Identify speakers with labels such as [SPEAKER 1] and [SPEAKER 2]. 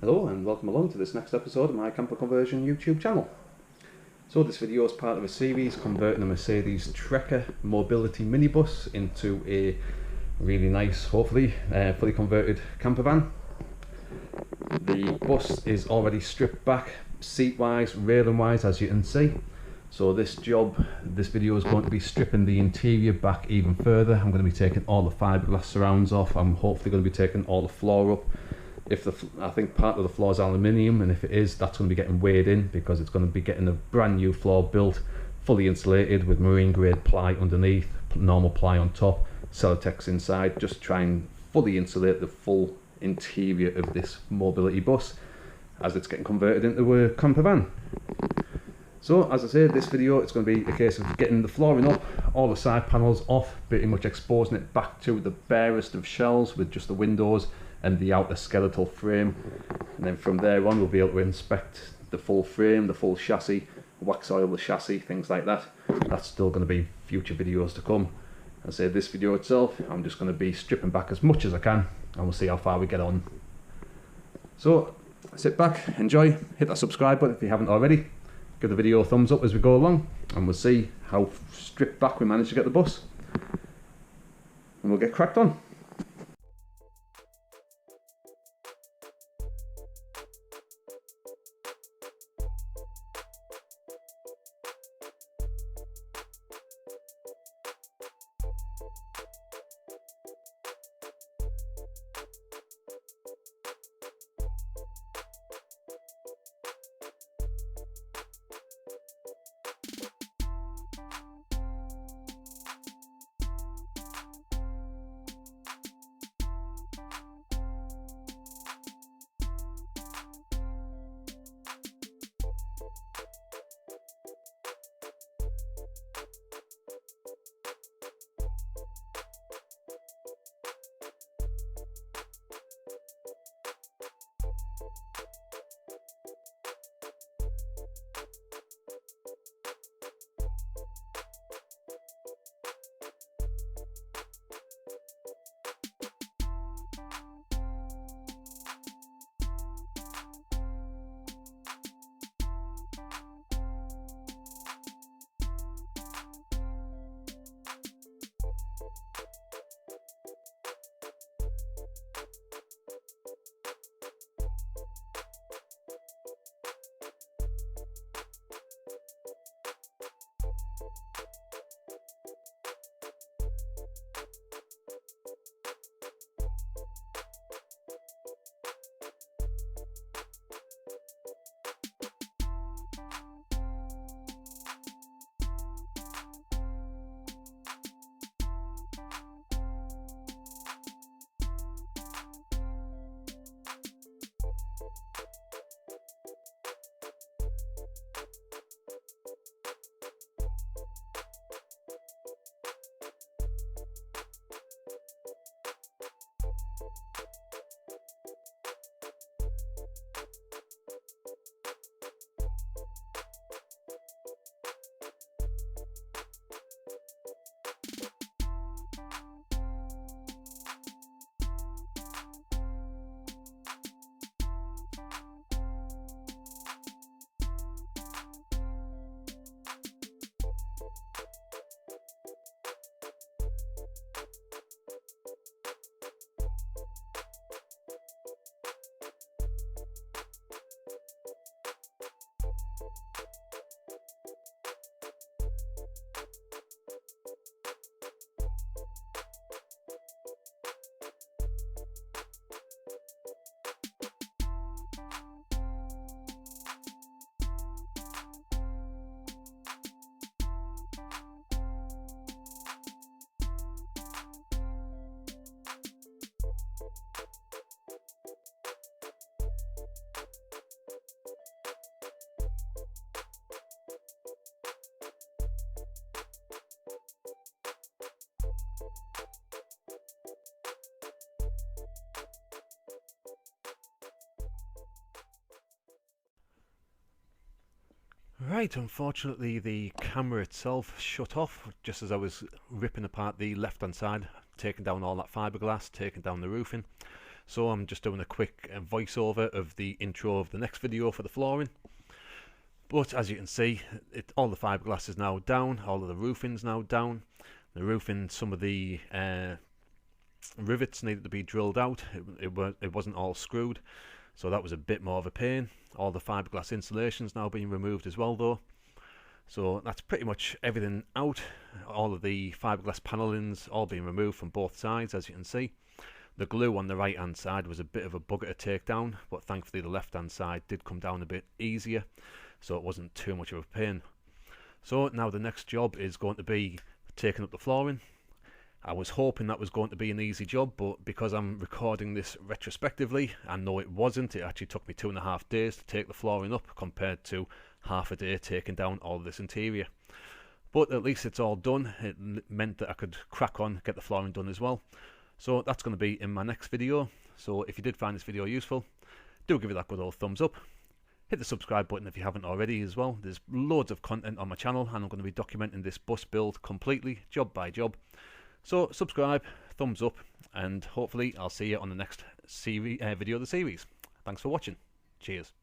[SPEAKER 1] Hello and welcome along to this next episode of my camper conversion YouTube channel. So this video is part of a series converting a Mercedes Treka mobility minibus into a really nice, hopefully, fully converted camper van. The bus is already stripped back seat wise, railing wise, as you can see. So this video is going to be stripping the interior back even further. I'm going to be taking all the fiberglass surrounds off. I'm hopefully going to be taking all the floor up. I think part of the floor is aluminium, and if it is, that's going to be getting weighed in because it's going to be getting a brand new floor built, fully insulated with marine grade ply underneath, normal ply on top, Celotex inside, just try and fully insulate the full interior of this mobility bus as it's getting converted into a camper van. So as I said, this video, it's going to be a case of getting the flooring up, all the side panels off, pretty much exposing it back to the barest of shells with just the windows and the outer skeletal frame, and then from there on we'll be able to inspect the full frame, the full chassis, wax oil the chassis, things like that. That's still going to be future videos to come. As I say, this video itself, I'm just going to be stripping back as much as I can and we'll see how far we get on. So sit back, enjoy, hit that subscribe button if you haven't already, give the video a thumbs up as we go along, and we'll see how stripped back we manage to get the bus, and we'll get cracked on. Right, unfortunately the camera itself shut off just as I was ripping apart the left hand side, taking down all that fiberglass, taking down the roofing. So I'm just doing a quick voiceover of the intro of the next video for the flooring. But as you can see, all the fiberglass is now down, all of the roofing's now down. The roofing, some of the rivets needed to be drilled out. It wasn't all screwed, so that was a bit more of a pain. All the fiberglass insulation's now being removed as well though. So that's pretty much everything out. All of the fiberglass panelling's all being removed from both sides, as you can see. The glue on the right hand side was a bit of a bugger to take down, but thankfully the left hand side did come down a bit easier, so it wasn't too much of a pain. So now the next job is going to be taking up the flooring. I was hoping that was going to be an easy job, but because I'm recording this retrospectively, I know it wasn't. It actually took me 2.5 days to take the flooring up compared to half a day taking down all of this interior. But at least it's all done. It meant that I could crack on, get the flooring done as well. So that's going to be in my next video. So if you did find this video useful, do give it that good old thumbs up. Hit the subscribe button if you haven't already as well. There's loads of content on my channel and I'm going to be documenting this bus build completely, job by job. So subscribe, thumbs up, and hopefully I'll see you on the next video of the series. Thanks for watching. Cheers.